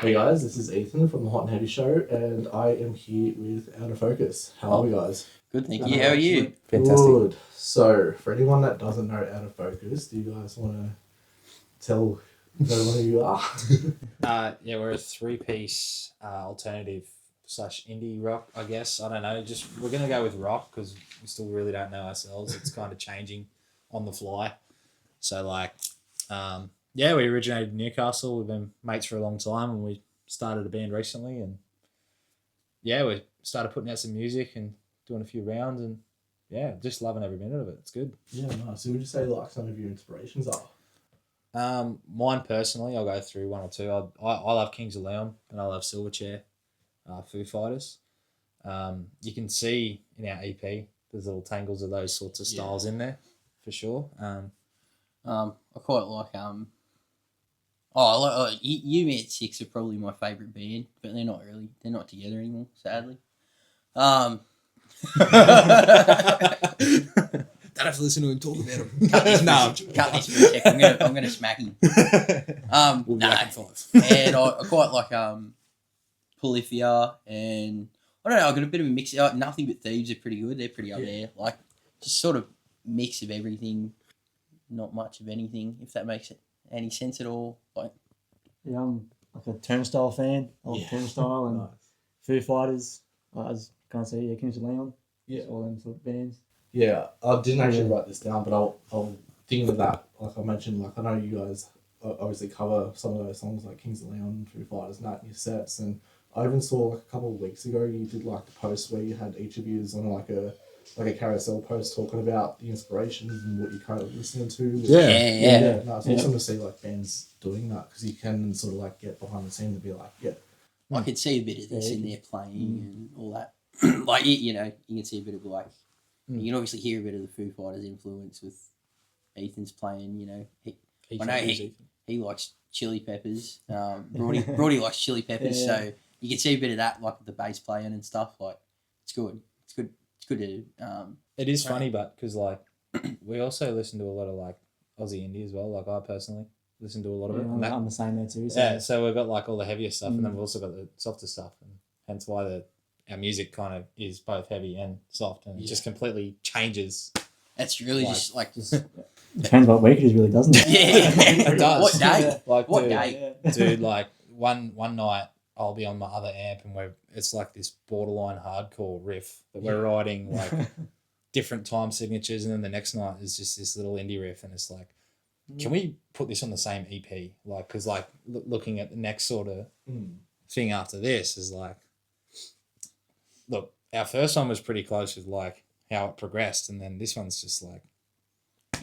Hey guys, this is Ethan from the Hot and Heavy Show, and I am here with Out of Focus. How are we, guys? Good, thank you. How are you? Fantastic. Good. So, for anyone that doesn't know Out of Focus, do you guys want to tell everyone who you are? Yeah, we're a three-piece alternative slash indie rock, I guess. I don't know. Just we're gonna go with rock because we still really don't know ourselves. It's kind of changing on the fly. So yeah, we originated in Newcastle. We've been mates for a long time, and we started a band recently. And yeah, we started putting out some music and doing a few rounds, and yeah, just loving every minute of it. It's good. Yeah, nice. So, would you say like some of your inspirations are? Mine personally, I'll go through one or two. I love Kings of Leon and I love Silverchair, Foo Fighters. You can see in our EP there's little tangles of those sorts of styles in there, for sure. I quite like you Me at Six are probably my favourite band, but they're not together anymore, sadly. Don't have to listen to him talk about him. Cut this for a sec. I'm gonna smack him. We'll be back in 5. And I quite like Polyphia, and I don't know. I got a bit of a mix. Nothing But Thieves are pretty good. They're pretty up there. Like just sort of mix of everything, not much of anything. If that makes any sense at all. Like Yeah, I'm like a Turnstile fan. I love Turnstile and Nice. Foo Fighters. As can't say, Kings of Leon. Yeah. All them sort of bands. Yeah, I didn't actually write this down, but I'll think of that. Like I mentioned, like I know you guys obviously cover some of those songs like Kings of Leon, Foo Fighters, and that in your sets. And I even saw like a couple of weeks ago you did like the post where you had each of you on like a carousel post talking about the inspirations and what you're currently listening to. yeah. No, it's awesome to see like bands doing that because you can sort of like get behind the scene and be like, yeah. I could see a bit of this in there playing and all that. Like you know, you can see a bit of like. You can obviously hear a bit of the Foo Fighters influence with Ethan's playing. You know, I know he likes Chili Peppers. Brody likes Chili Peppers, so you can see a bit of that, like with the bass playing and stuff. Like, it's good. It's good to. It is funny, but because like we also listen to a lot of like Aussie indie as well. Like I personally listen to a lot of it. And I'm the same there too. So. Yeah, so we've got like all the heavier stuff, and then we've also got the softer stuff, and hence why our music kind of is both heavy and soft, and it just completely changes. That's really Like- just Depends what week it is, really, doesn't it? yeah. It does. What day? Like, What dude, day? dude, like one night I'll be on my other amp, and it's like this borderline hardcore riff that we're writing like different time signatures, and then the next night is just this little indie riff, and it's like, can we put this on the same EP? Like, because like looking at the next sort of thing after this is like, look, our first one was pretty close with like how it progressed, and then this one's just like,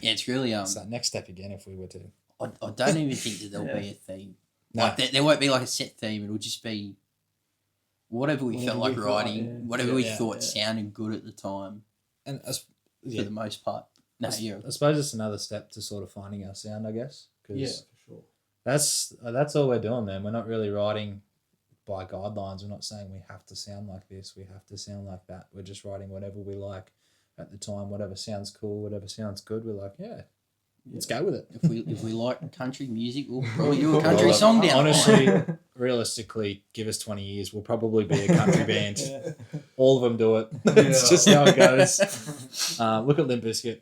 Yeah, it's really it's that next step again if we were to. I don't even think that there'll be a theme. No. Like there won't be like a set theme. It'll just be whatever we felt like writing, whatever we thought sounded good at the time. And For the most part. No, I suppose it's another step to sort of finding our sound, I guess. Yeah, Cause for sure. that's all we're doing, man. We're not really writing by guidelines. We're not saying we have to sound like this, we have to sound like that. We're just writing whatever we like at the time, whatever sounds cool, whatever sounds good. We're like, let's go with it. If we like country music, we'll probably do a country song down. Honestly, realistically, give us 20 years, we'll probably be a country band. All of them do it. It's just how it goes. Look at Limp Bizkit.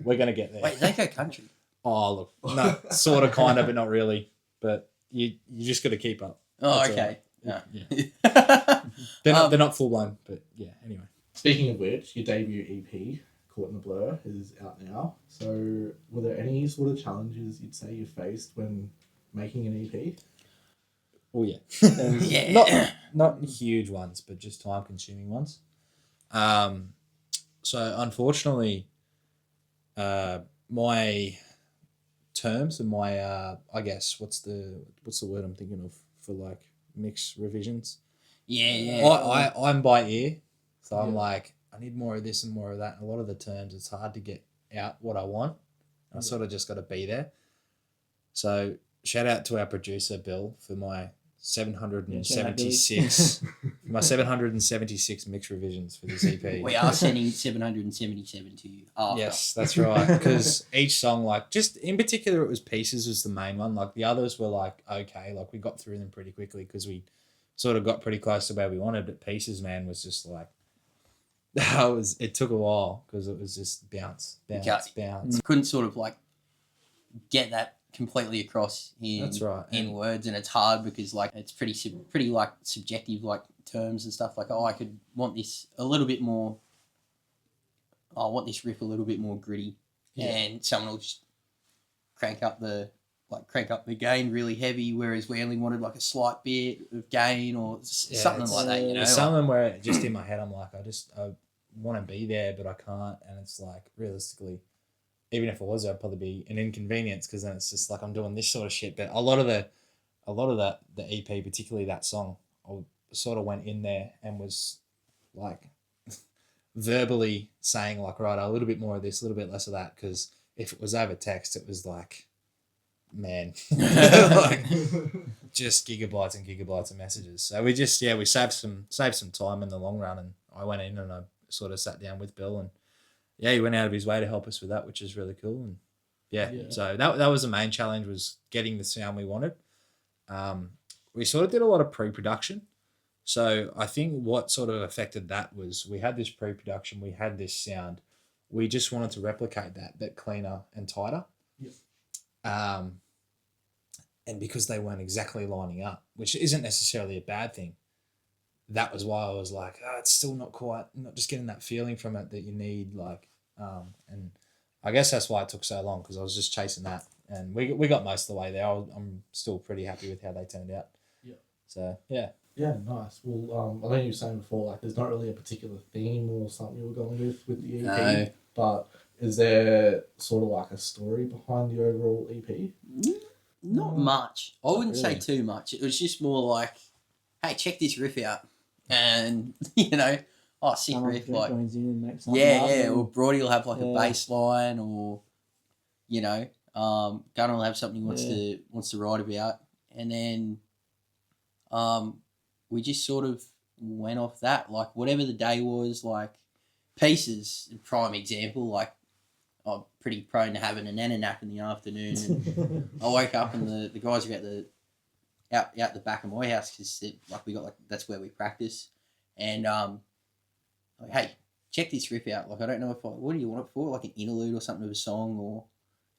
We're going to get there. Wait, they go country. Oh, look. No, sort of, kind of, but not really. But you just got to keep up. Oh, That's okay. all. Yeah. They're not full blown, but yeah, anyway. Speaking of which, your debut EP, Caught in the Blur, is out now. So, were there any sort of challenges you'd say you faced when making an EP? Oh, yeah. Yeah. Not huge ones, but just time-consuming ones. So, unfortunately, my terms and my, I guess, what's the word I'm thinking of for, like, mix revisions? Yeah. I'm by ear, so I'm like, I need more of this and more of that. And a lot of the terms, it's hard to get out what I want. I sort of just got to be there. So shout out to our producer, Bill, for my 776 my 776 mix revisions for this EP. We are sending 777 to you after. Yes, that's right. Because each song, like, just in particular, it was Pieces was the main one. Like, the others were like, okay, like, we got through them pretty quickly because we sort of got pretty close to where we wanted. But Pieces, man, was just like, it took a while because it was just bounce. Couldn't sort of like get that completely across in That's right. in words, and it's hard because like it's pretty like subjective like terms and stuff. Like, I could want this a little bit more. I want this riff a little bit more gritty, and someone will just crank up the gain really heavy, whereas we only wanted like a slight bit of gain or something like that. You know, there's some of them where just in my head I'm like, I want to be there, but I can't, and it's like realistically, even if it was, it'd probably be an inconvenience because then it's just like I'm doing this sort of shit. But a lot of the EP, particularly that song, I sort of went in there and was like verbally saying like, right, a little bit more of this, a little bit less of that, because if it was over text, it was like, man, like just gigabytes and gigabytes of messages. So we just we saved some time in the long run, and I went in and I sort of sat down with Bill, and he went out of his way to help us with that, which is really cool. And so that was the main challenge, was getting the sound we wanted. We sort of did a lot of pre-production. So I think what sort of affected that was we had this pre-production, we had this sound, we just wanted to replicate that cleaner and tighter. And because they weren't exactly lining up, which isn't necessarily a bad thing, that was why I was like, it's still not just getting that feeling from it that you need, like, and I guess that's why it took so long, because I was just chasing that, and we got most of the way there. I'm still pretty happy with how they turned out. Yeah. So yeah. Yeah, nice. Well, I know you were saying before, like, there's not really a particular theme or something you were going with the EP, No. but is there sort of like a story behind the overall EP? Not much. I wouldn't say really. too much. It was just more like, hey, check this riff out, and you know, sick Someone riff, like joins in and makes something up, and- or Brody will have like a Yeah. bass line, or you know, Gunnar will have something he wants to write about, and then we just sort of went off that, like whatever the day was. Like Pieces, a prime example, like I'm pretty prone to having a nana nap in the afternoon, and I woke up and the guys were out the back of my house, because like we got, like, that's where we practice, and like, hey, check this riff out. Like, I don't know what do you want it for? Like an interlude or something of a song, or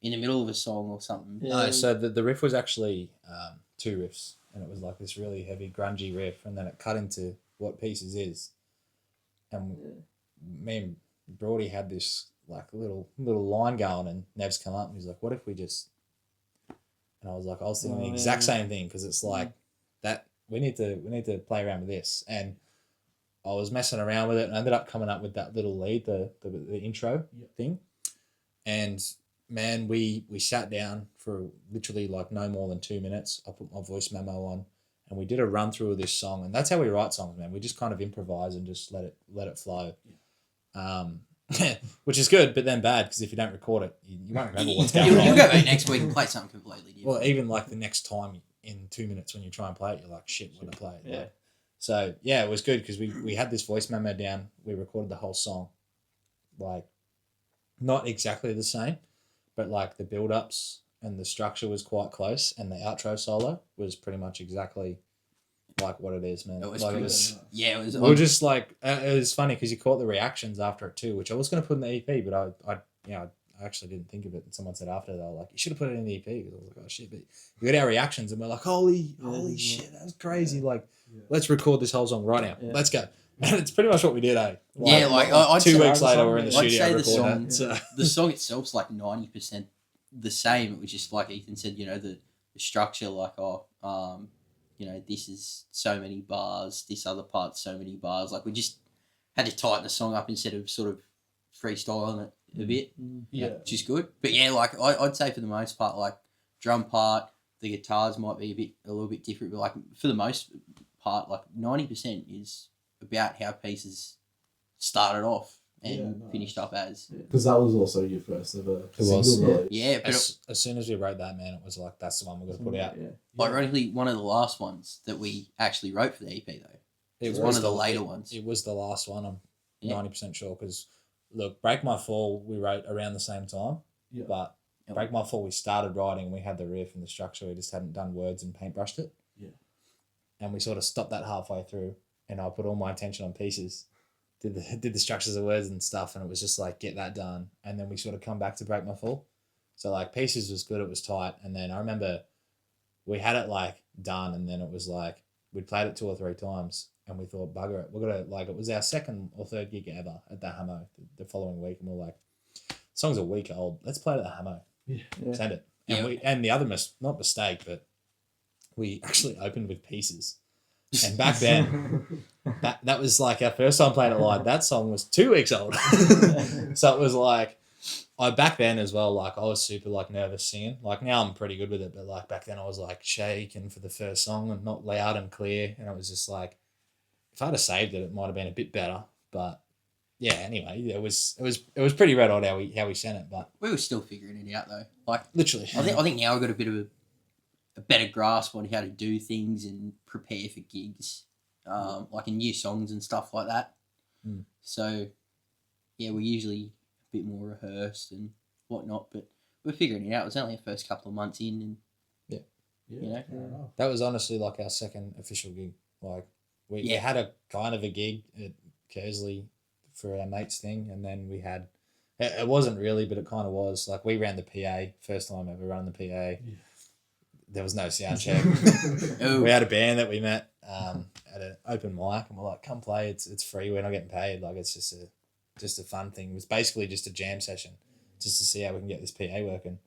in the middle of a song or something. No, so the riff was actually two riffs, and it was like this really heavy grungy riff, and then it cut into what Pieces is, and me and Brody had this like little line going, and Nev's come up and he's like, what if we just, and I was like, I was thinking the exact same thing, because it's like that we need to play around with this, and I was messing around with it, and I ended up coming up with that little lead, the intro thing, and man, we sat down for literally like no more than 2 minutes. I put my voice memo on, and we did a run through of this song, and that's how we write songs, man. We just kind of improvise and just let it flow. Which is good, but then bad, because if you don't record it, you won't remember what's going on. You'll go back next week and play something completely different. Well, even like the next time in 2 minutes when you try and play it, you're like, shit, what did I play it? Yeah. Like, so yeah, it was good because we had this voice memo down. We recorded the whole song, like not exactly the same, but like the build ups and the structure was quite close, and the outro solo was pretty much exactly like what it is, man. It was like pretty it was. good. Yeah, it was. We were just like, it was funny because you caught the reactions after it too, which I was going to put in the EP, but I actually didn't think of it. And someone said after, they were like, you should have put it in the EP, because I was like, oh shit. But we got our reactions, and we're like, holy shit, that was crazy. Like, let's record this whole song right now. Yeah. Let's go. And it's pretty much what we did, eh? I'd 2 say- weeks later, we're in the I'd studio say the recording song, it. So. the song itself's like 90% the same. It was just like Ethan said, you know, the structure, like, you know, this is so many bars, this other part's so many bars. Like, we just had to tighten the song up instead of sort of freestyling it a bit, which is good. But yeah, like, I'd say for the most part, like, drum part, the guitars might be a little bit different, but like, for the most part, like, 90% is about how Pieces started off. and nice. finished up as. Because that was also your first ever was. single release. Yeah, but As soon as we wrote that, man, it was like, that's the one we're going to put out. Yeah. ironically, one of the last ones that we actually wrote for the EP, though. It was one of the later ones. It was the last one, I'm Yeah. 90% sure, because, look, Break My Fall, we wrote around the same time, Yeah. but Break My Fall, we started writing, we had the riff and the structure, we just hadn't done words and paintbrushed it. Yeah. And we sort of stopped that halfway through, and I put all my attention on Pieces, did the structures of words and stuff, and it was just like, get that done. And then we sort of come back to Break My Fall. So like Pieces was good, it was tight. And then I remember we had it like done, and then it was like, we'd played it 2 or 3 times, and we thought, bugger it, we're going to, like, it was our second or third gig ever at the Hamo the following week, and we're like, the song's a week old, let's play it at the Hamo. Yeah. Send it. And the other not mistake, but we actually opened with Pieces. And back then, that was like our first time playing it live. That song was 2 weeks old. So it was like, back then as well, like I was super like nervous singing. Like now I'm pretty good with it, but like back then I was like shaking for the first song and not loud and clear. And it was just like, if I'd have saved it, it might have been a bit better. But yeah, anyway, it was pretty red hot how we sent it. But We were still figuring it out, though. Like, literally, I think now we've got a bit of a better grasp on how to do things and prepare for gigs, like in new songs and stuff like that. Mm. So, yeah, we're usually a bit more rehearsed and whatnot, but we're figuring it out. It was only our first couple of months in, and you know, fair enough. that was honestly like our second official gig. Like we had a kind of a gig at Kersley for our mates thing, and then we had it wasn't really, but it kind of was. Like we ran the PA, first time ever running the PA. Yeah. There was no sound check. Ooh. We had a band that we met at an open mic, and we're like, "Come play! It's free. We're not getting paid. Like it's just a fun thing." It was basically just a jam session, just to see how we can get this PA working.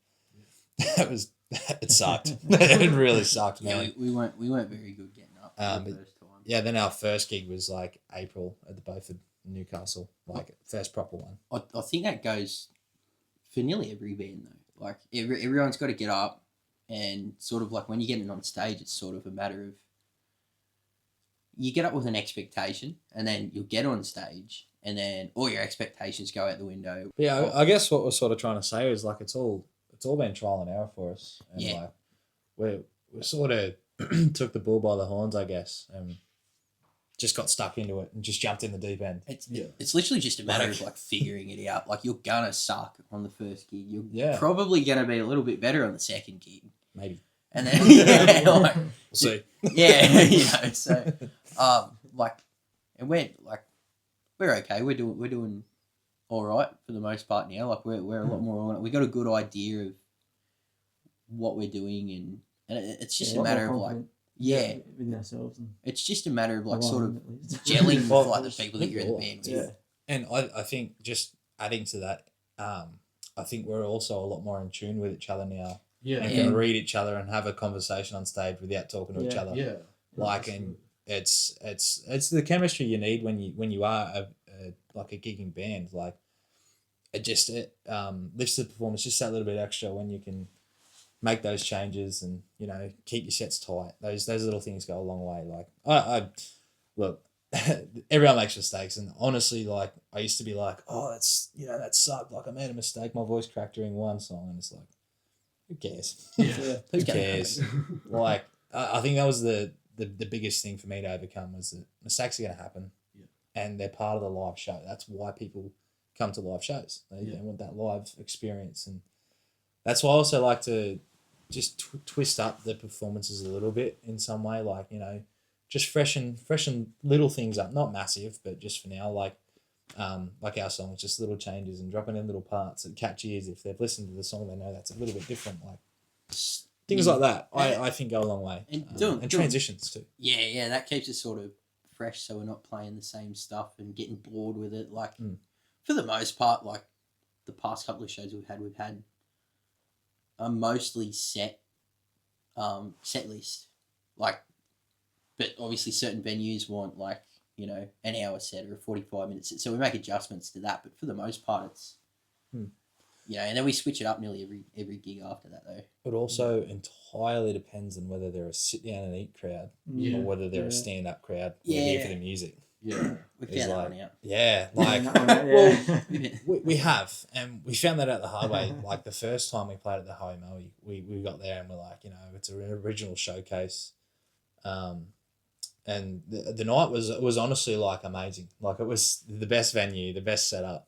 It sucked. It really sucked, man. yeah, we weren't very good getting up the first time. Yeah, then our first gig was like April at the Beaufort, Newcastle, like first proper one. I think that goes for nearly every band though. Like everyone's got to get up, and sort of like when you're getting on stage, it's sort of a matter of you get up with an expectation, and then you'll get on stage, and then all your expectations go out the window. But yeah, I guess what we're sort of trying to say is like it's all been trial and error for us, and Yeah. like we sort of took the bull by the horns, I guess, and just got stuck into it and just jumped in the deep end. It's literally just a matter of like figuring it out. Like you're gonna suck on the first gig. You're Yeah. probably gonna be a little bit better on the second gig, Maybe and then like, we'll see. yeah, you know. So, like, and we're okay. We're doing all right for the most part now. Like we're a lot more on it. We got a good idea of what we're doing, and it's just a matter of like, yeah, within ourselves. And it's just a matter of like sort of at least. gelling with Well, like the people that you're in the cool. band with. Yeah. And I think just adding to that, I think we're also a lot more in tune with each other now, Yeah. and can read each other and have a conversation on stage without talking to each Yeah. other. Yeah. Like, and it's the chemistry you need when you are like a gigging band. Like it lifts the performance just that little bit extra when you can make those changes and keep your sets tight. Those little things go a long way. Like I look, everyone makes mistakes, and honestly, like I used to be like, oh, that sucked. Like I made a mistake, my voice cracked during one song, and it's like, who cares? Who cares? Like I think that was the biggest thing for me to overcome was that mistakes are going to happen, and they're part of the live show. That's why people come to live shows. They want that live experience, and that's why I also like to just twist up the performances a little bit in some way, like just freshen little things up, not massive, but just for now, like our songs, just little changes and dropping in little parts that catch ears. If they've listened to the song, they know that's a little bit different, like things like that. I think go a long way, and transitions too. Yeah, that keeps us sort of fresh, so we're not playing the same stuff and getting bored with it. Like for the most part, like the past couple of shows we've had a mostly set list, like, but obviously certain venues want like an hour set or a 45-minute set, so we make adjustments to that. But for the most part, it's and then we switch it up nearly every gig after that though. It also entirely depends on whether they're a sit down and eat crowd or whether they're a stand up crowd. We're here for the music. Yeah. We He's found that like, one out. yeah, like Yeah. we have, and we found that out the hard way. Like the first time we played at the Howie Maui, we got there and we're like, it's an original showcase, and the night was honestly like amazing. Like it was the best venue, the best setup.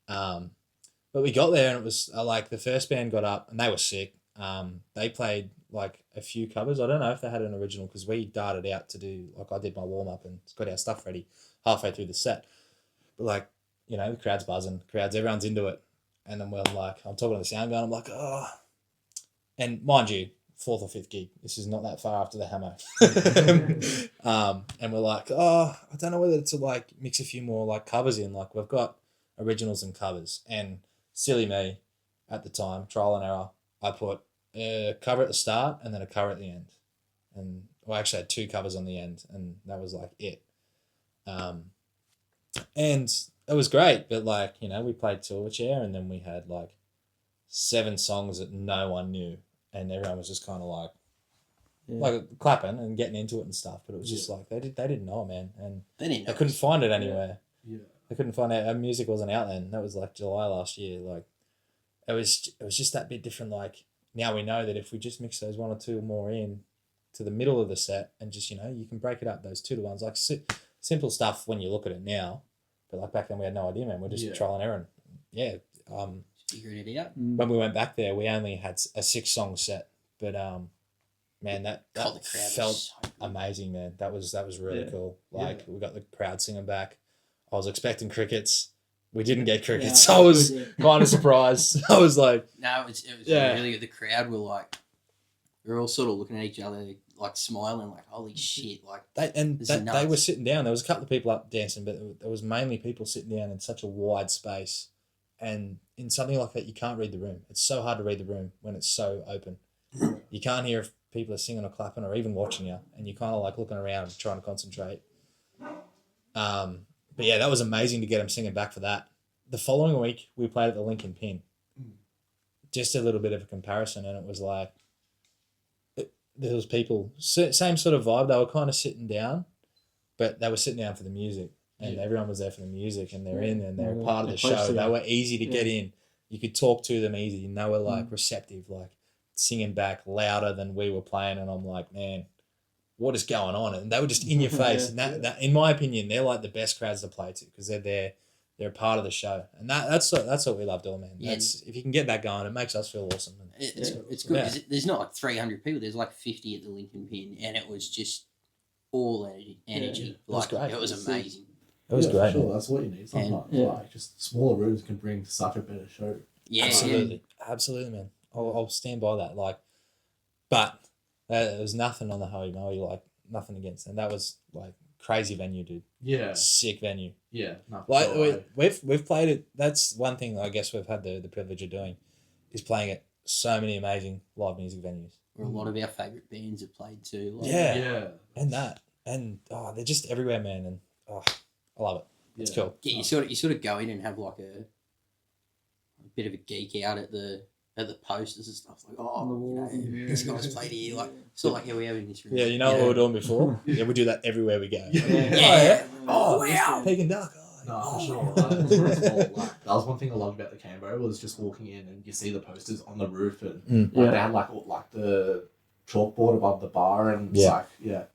But we got there and it was like the first band got up and they were sick. They played like a few covers. I don't know if they had an original because we darted out to do, like I did my warm up and got our stuff ready halfway through the set. But like, the crowd's buzzing, everyone's into it. And then we're like, I'm talking to the sound guy and I'm like, oh. And mind you, 4th or 5th gig, this is not that far after the Hammer. And we're like, oh, I don't know whether to like mix a few more like covers in. Like we've got originals and covers. And silly me at the time, trial and error, I put a cover at the start and then a cover at the end. And I actually had 2 covers on the end and that was like it. And it was great, but like, we played Silverchair and then we had like 7 songs that no one knew and everyone was just kind of like, like clapping and getting into it and stuff, but it was just like they didn't know, man, and they couldn't find it anywhere. Yeah. They couldn't find it. Our music wasn't out then. That was like July last year. Like it was just that bit different. Like now we know that if we just mix those 1 or 2 more in to the middle of the set and just you can break it up those 2 to 1s, like simple stuff when you look at it now, but like back then we had no idea, man. We're just trial and error. And, figuring it out. when we went back there, we only had a 6-song set, but man, that felt amazing, man. That was really cool. Like we got the crowd singing back. I was expecting crickets. We didn't get crickets. I was kind of surprised. I was like, no, it was really good. The crowd were like, we were all sort of looking at each other, like smiling, like holy shit, like they were sitting down. There was a couple of people up dancing, but there was mainly people sitting down in such a wide space. And in something like that, you can't read the room. It's so hard to read the room when it's so open. You can't hear if people are singing or clapping or even watching you, and you're kind of like looking around trying to concentrate. But yeah, that was amazing to get them singing back for that. The following week, we played at the Lincoln Pin. Just a little bit of a comparison, and it was like there was people, same sort of vibe. They were kind of sitting down, but they were sitting down for the music. And everyone was there for the music, and they're in, and they're part of the show. They were easy to get in. You could talk to them easy, and they were like receptive, like singing back louder than we were playing. And I'm like, man, what is going on? And they were just in your face. And that, in my opinion, they're like the best crowds to play to because they're there, they're a part of the show, and that's what we love doing, man. If you can get that going, it makes us feel awesome. It's good. Yeah. There's not like 300 people. There's like 50 at the Lincoln Pin, and it was just all energy. Like it was amazing. It was great. Sure, that's what you need sometimes. Like just smaller rooms can bring such a better show. Yeah, absolutely, man. I'll stand by that. Like, but there was nothing on the Howie Maui, like nothing against them. That was like crazy venue, dude. Yeah, sick venue. Yeah, no, like we've played it. That's one thing I guess we've had the privilege of doing, is playing at so many amazing live music venues. Where a lot of our favourite bands have played too. Like, and they're just everywhere, man. And I love it. It's cool. Yeah, you sort of go in and have like a bit of a geek out at the posters and stuff. Like, this guy's played here. Like sort of like how we have in this room. Yeah, you know what we were doing before? Yeah, we do that everywhere we go. Oh wow. Peak and Dark. No, for sure. That was one thing I loved about the Cambo, was just walking in and you see the posters on the roof, and they had like the chalkboard above the bar, and it's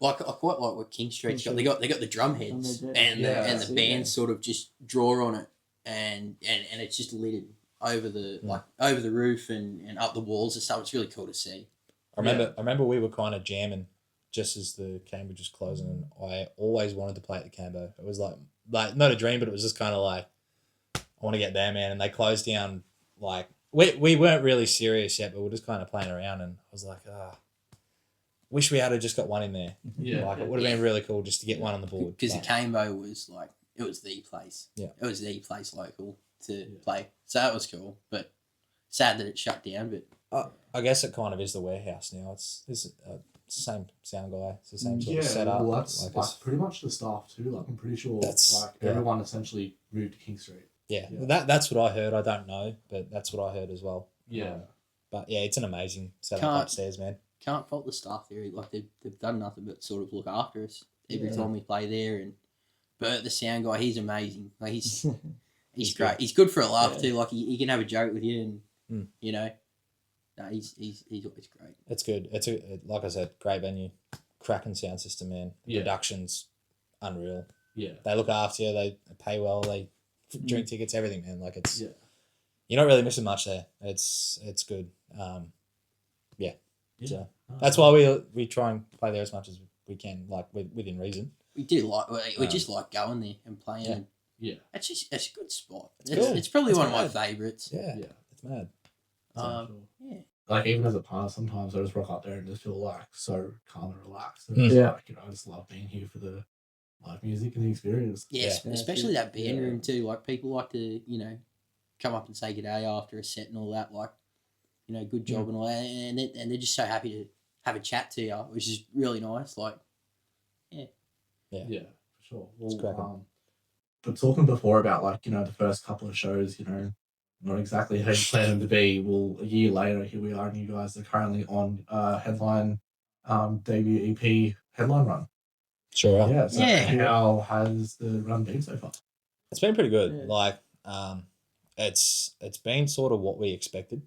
like I quite like what King Street's got. They got the drum heads and the bands sort of just draw on it, and it's just littered over the over the roof and up the walls and stuff. It's really cool to see. I remember we were kind of jamming just as the Cambridge was closing, and I always wanted to play at the Cambo. It was like not a dream, but it was just kind of like, I want to get there, man. And they closed down. Like we weren't really serious yet, but we were just kind of playing around, and I was like, wish we had just got one in there. Yeah, like it would have been really cool just to get one on the board. Because the Cambo was like, it was the place. Yeah, it was the place local to play, so that was cool. But sad that it shut down. But I guess it kind of is the warehouse now. It's the same sound guy. It's the same sort of setup. Well, that's like pretty much the staff too. Like I'm pretty sure everyone essentially moved to King Street. Yeah. That's what I heard. I don't know, but that's what I heard as well. Yeah. But yeah, it's an amazing setup upstairs, man. Can't fault the staff there. Like they've done nothing but sort of look after us every time we play there, and Bert, the sound guy, he's amazing. Like he's He's great. good. He's good for a laugh Yeah. too. Like he can have a joke with you, and Mm. you know, no, he's always great. It's good. It's like I said, great venue, cracking sound system, man. The Yeah. production's unreal. Yeah. They look after you. They pay well. They drink tickets, everything, man. Like it's Yeah. you're not really missing much there. It's good. Yeah. So No, that's why we try and play there as much as we can, like within reason. We do like we just like going there and playing. Yeah. And Yeah. it's a good spot. It's cool. It's probably It's one of my mad. favourites. Yeah, Yeah. it's mad. Yeah. Like even as a partner, sometimes I just rock up there and just feel like so calm and relaxed. And Mm. it's Yeah. like, I just love being here for the live music and the experience. Yes, Yeah. especially that band Yeah. room too. Like people like to, come up and say good day after a set and all that. Like, good job and all that. And they're just so happy to have a chat to you, which is really nice. Like, Yeah, for sure. It's cracking. Well, but talking before about like, the first couple of shows, not exactly how you plan them to be. Well, a year later, here we are, and you guys are currently on headline debut EP headline run. Sure. Yeah. So Yeah. how has the run been so far? It's been pretty good. Yeah. Like, it's been sort of what we expected.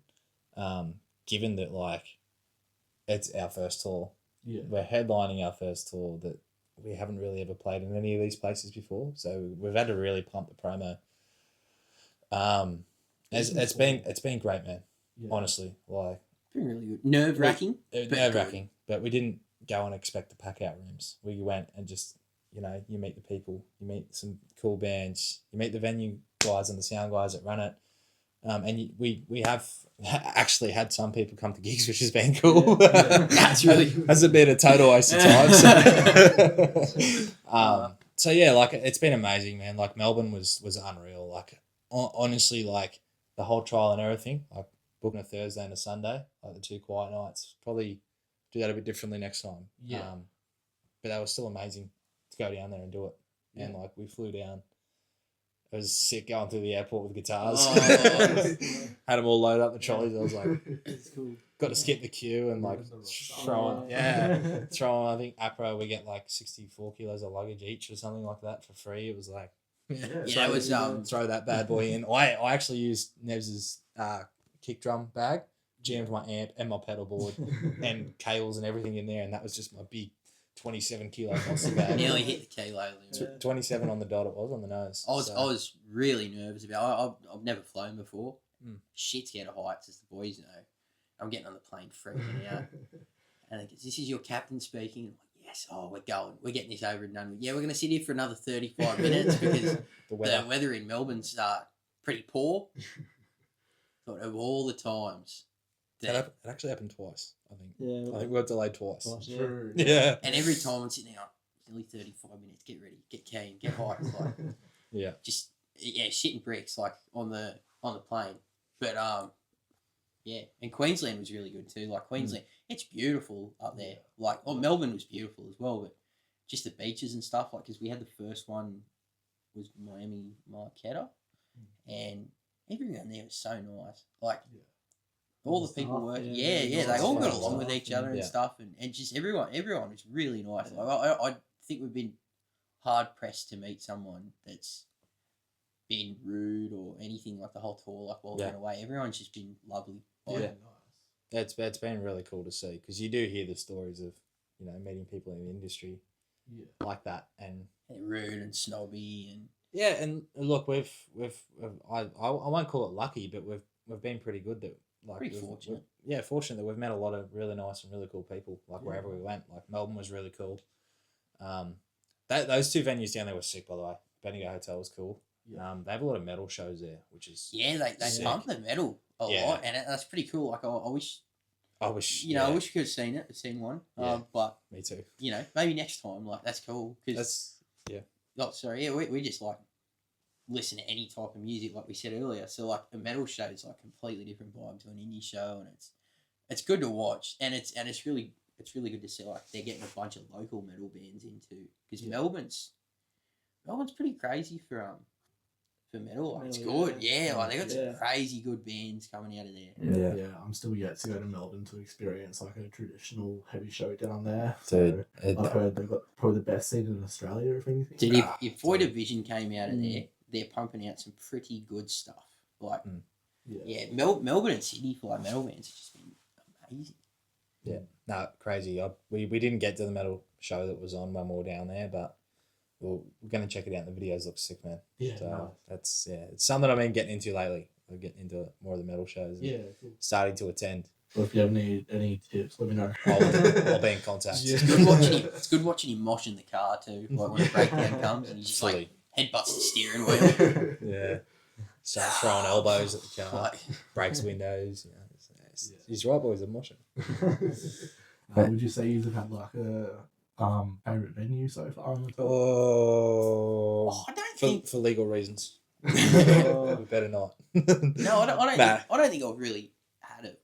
Given that like, it's our first tour. Yeah. We're headlining our first tour that we haven't really ever played in any of these places before. So we've had to really pump the promo. It's been great, man. Yeah. Honestly, like been really good. Nerve wracking. nerve wracking, but we didn't go and expect to pack out rooms. We went and just you meet the people, you meet some cool bands, you meet the venue guys and the sound guys that run it. We have actually had some people come to gigs, which has been cool. That's really has been a total waste of time. So yeah, like it's been amazing, man. Like Melbourne was unreal. Like honestly, like the whole trial and everything. Like booking a Thursday and a Sunday, like the 2 quiet nights. Probably do that a bit differently next time. Yeah. But that was still amazing to go down there and do it. And like we flew down. It was sick going through the airport with guitars. Oh. Had them all loaded up the trolleys. I was like, It's cool. got to skip the queue and like throw on. I think APRA we get like 64 kilos of luggage each or something like that for free. It was like, Yeah, it was throw that bad boy in. I actually used Nevs's kick drum bag, jammed my amp and my pedal board and cables and everything in there, and that was just my big 27 kilo bossy bag. nearly hit the kilo limit. 27 on the dot. It was on the nose. I was really nervous about. I've never flown before. Mm. Shit scared of heights, as the boys know. I'm getting on the plane freaking out, and this is your captain speaking. I'm like, yes, we're going. We're getting this over and done with. Yeah, we're going to sit here for another 35 minutes because the weather. the weather in Melbourne's pretty poor. But of all the times, It actually happened twice, I think. Yeah. I think we got delayed twice. Yeah. True. Yeah. and every time I'm sitting there, it's nearly 35 minutes. Get ready, get keen, get hyped. Like, Yeah. just shitting bricks like on the plane. But yeah, and Queensland was really good too. Like Queensland, it's beautiful up there. Like Melbourne was beautiful as well, but just the beaches and stuff. Like because we had the first one was Miami Marquetta, and everyone there was so nice. Like all the people Staff, working, yeah, they all got staff, along with each other and yeah. stuff, and just everyone was really nice. Like I think we've been hard pressed to meet someone that's been rude or anything like the whole tour, like while we've been away. Everyone's just been lovely. Yeah. It's been really cool to see because you do hear the stories of meeting people in the industry like that and They're rude and snobby and yeah, and look, we've I won't call it lucky, but we've been pretty good that like pretty fortunate. Fortunate that we've met a lot of really nice and really cool people like wherever we went. Like Melbourne was really cool. Those 2 venues down there were sick, by the way. Bendigo Hotel was cool. They have a lot of metal shows there, which is they sick. pump the metal a lot, and that's pretty cool. Like I wish I wish I wish we could have seen one. Yeah. But me too. maybe next time. Like that's cool because we just like listen to any type of music, like we said earlier. So like a metal show is like completely different vibe to an indie show, and it's good to watch, and it's really good to see like they're getting a bunch of local metal bands into because Melbourne's pretty crazy for for metal. Like, it's Metal, good. Yeah, like they got Yeah. some crazy good bands coming out of there. Yeah. Yeah, I'm still yet to go to Melbourne to experience like a traditional heavy show down there. Dude, So I've heard they've got probably the best scene in Australia, if anything. Dude, if Void of Vision came out of Mm. there, they're pumping out some pretty good stuff. Like, Yeah. yeah, Melbourne and Sydney for like metal bands have just been amazing. Yeah, no, crazy. We didn't get to the metal show that was on when we were down there, but we're going to check it out. The videos look sick, man. Yeah, So nice. that's it's something I've been getting into lately. I'm getting into more of the metal shows. And Yeah, cool. starting to attend. Well, if you have any tips, let me know. I'll be in contact. Yeah. It's good watching him mosh in the car too. Like when a breakdown comes and he just like Fully. headbutts the steering wheel. Yeah. Start throwing elbows at the car, Like, breaks windows. You know, Yeah. He's right, boys. I'm watching. Would you say you've had like a favorite venue so far on the tour? Oh, I don't think. for legal reasons. Oh. We better not. No, I don't. Nah. I don't think I've really had a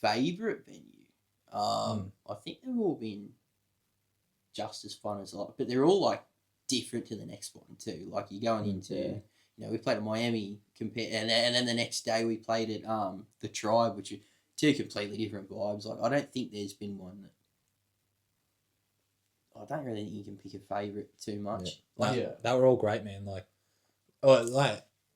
favourite venue. I think they've all been just as fun as but they're all like different to the next one too. Like you're going into, you know, we played at Miami and then the next day we played at the Tribe, which are two completely different vibes. Like I don't think there's been one that. I don't really think you can pick a favourite too much. Like, Yeah. They were all great, man. Like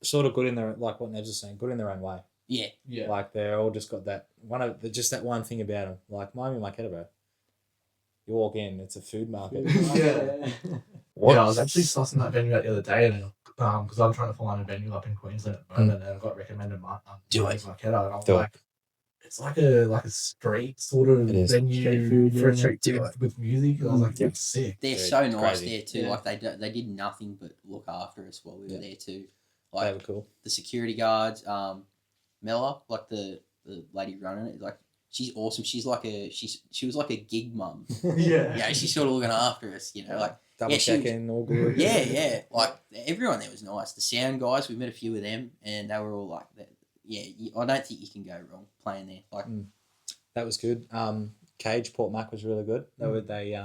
sort of good in their, like what Nevs was saying, good in their own way. yeah, Yeah. Like they're all just got that one thing about them. Like Miami Marquetta, bro. You walk in, it's a food market. Yeah. Yeah, I was actually sussing that venue out the other day, and because I'm trying to find a venue up in Queensland at the moment, and I got recommended Do it. Marquetta, and I was Do it. like, it's like a street sort of It is. venue Street food, for yeah. street Do food with music. And I was like, Yeah. it's sick. they're Dude, so nice crazy. there too. Yeah. Like they did nothing but look after us while we were Yeah. there too. They Like were cool. the security guards, Mella, like the lady running it, like she's awesome. She was like a gig mum. Yeah. Yeah, she's sort of looking after us, you know, like Double Yeah, she was- checking, all good. yeah, like everyone there was nice. The sound guys, we met a few of them, and they were all like that. Yeah, I don't think you can go wrong playing there. Like, That was good. Cage Port Mac was really good. They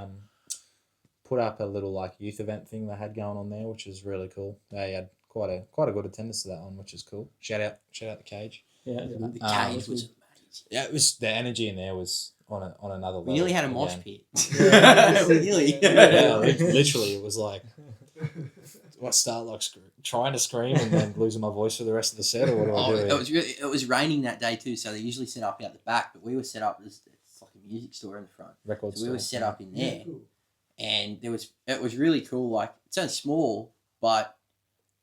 put up a little like youth event thing they had going on there, which was really cool. They had quite a good attendance to that one, which is cool. Shout out the Cage. Yeah. the Um, cage was amazing. Yeah, it was the energy in there was on another level. We nearly had a mosh again. pit. Yeah. We nearly. Yeah, literally, it was like I start like trying to scream and then losing my voice for the rest of the set, or what do I do? It was raining that day too, so they usually set up out the back, but we were set up. It's like a music store in the front, Record so we were store. set up in there, Yeah, cool. and it was really cool. Like it's only small, but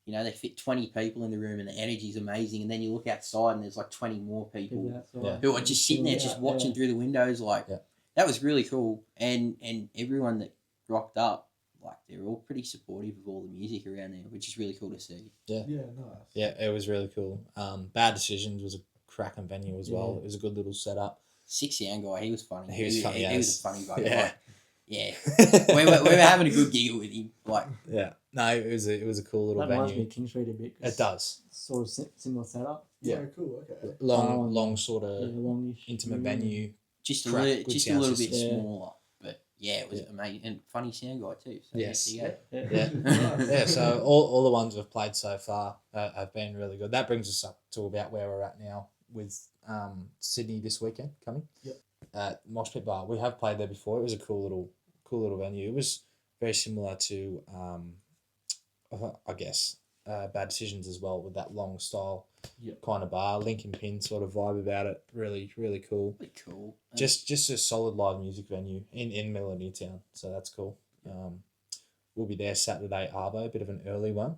you know they fit 20 people in the room, and the energy's amazing. And then you look outside, and there's like 20 more people Yeah. who are just sitting there, just watching through the windows. Like Yeah. that was really cool, and everyone that rocked up. Like they're all pretty supportive of all the music around there, which is really cool to see. Yeah, nice. Yeah, it was really cool. Bad Decisions was a cracking venue as well. It was a good little setup. Six sound guy, he was funny. He was funny He was as- a funny guy. yeah. Like, yeah. we were having a good giggle with him. Like, Yeah, no, it was a cool little That reminds me venue. of King Street a bit. 'cause It does. Sort of similar setup. Yeah, cool. Okay. Long sort Yeah, of longish. intimate room. venue. just a Crap, little, good just a sound little bit system. Yeah. smaller. But yeah, it was amazing and funny sound guy too. So Yes. there you go. Yeah. Yeah, so all the ones we've played so far have been really good. That brings us up to about where we're at now with Sydney this weekend coming. Yep. Mosh Pit Bar. We have played there before. It was a cool little venue. It was very similar to I guess Bad Decisions as well, with that long style Yep. kind of bar, Lincoln Pin sort of vibe about it. Really, really cool. Really cool. Just a solid live music venue in Melanie Town, so that's cool. We'll be there Saturday Arvo, a bit of an early one.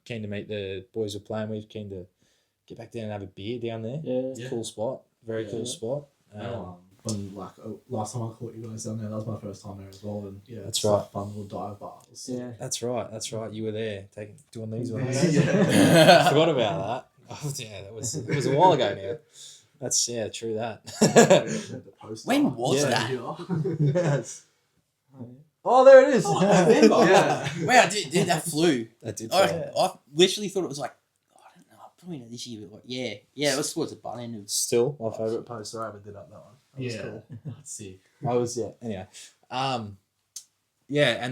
Keen to meet the boys we're playing with. Keen to get back down and have a beer down there. Yeah. Yeah. Cool spot, very cool Yeah. spot. When last time I caught you guys down there, that was my first time there as well, and yeah, That's it's right. a fun little dive bar. Yeah. That's right. You were there doing these ones. Yeah. I forgot about that. Oh, yeah, it was a while ago now. That's true that. The poster. When was Yeah. that? Yes. Oh, there it is. Oh, November. Yeah. Wow, dude, that flew. That did. I literally thought it was like, I don't know, probably not this year, but like, yeah, it was towards the butt end of. Still my favourite poster I ever did up that one. That was Yeah. cool. Let's see. I was anyway. And